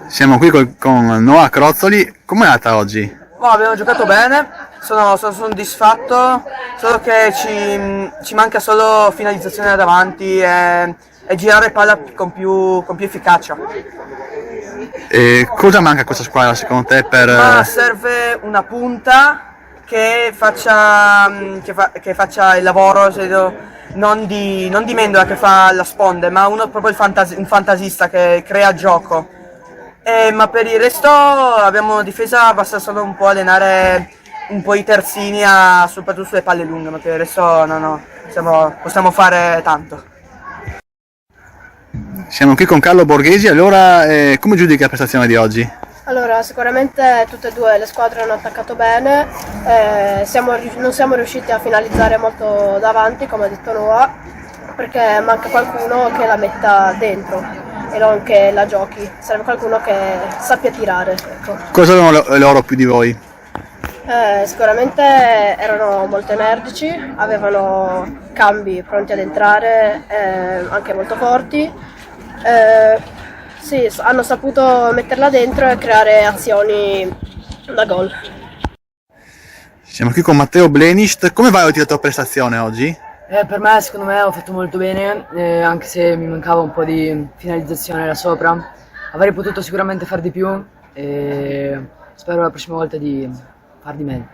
Siamo qui con Noah Crozzoli, com'è andata oggi? Abbiamo giocato bene, sono soddisfatto, solo che ci manca solo finalizzazione da davanti e girare palla con più efficacia. E cosa manca a questa squadra secondo te per... Ma serve una punta che faccia il lavoro, non di Mendola che fa la sponda, ma uno proprio un fantasista che crea gioco. Ma per il resto abbiamo una difesa, basta solo un po' allenare un po' i terzini, soprattutto sulle palle lunghe, ma per il resto no, possiamo fare tanto. Siamo qui con Carlo Borghesi, allora come giudica la prestazione di oggi? Allora, sicuramente tutte e due le squadre hanno attaccato bene, non siamo riusciti a finalizzare molto davanti, come ha detto Noah, perché manca qualcuno che la metta dentro e non che la giochi, serve qualcuno che sappia tirare. Ecco. Cosa avevano loro più di voi? Sicuramente erano molto energici, avevano cambi pronti ad entrare, anche molto forti. Sì, hanno saputo metterla dentro e creare azioni da gol. Siamo qui con Matteo Blenist, come valuti la tua prestazione oggi? Per me, secondo me, ho fatto molto bene, anche se mi mancava un po' di finalizzazione là sopra. Avrei potuto sicuramente far di più e spero la prossima volta di far di meglio.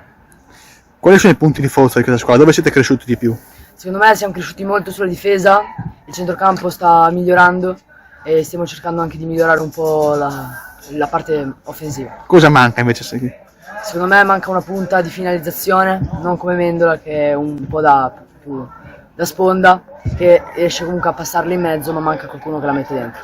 Quali sono i punti di forza di questa squadra? Dove siete cresciuti di più? Secondo me siamo cresciuti molto sulla difesa, il centrocampo sta migliorando e stiamo cercando anche di migliorare un po' la parte offensiva. Cosa manca invece? Secondo me manca una punta di finalizzazione, non come Mendola che è un po' da sponda, che riesce comunque a passarla in mezzo, ma manca qualcuno che la mette dentro.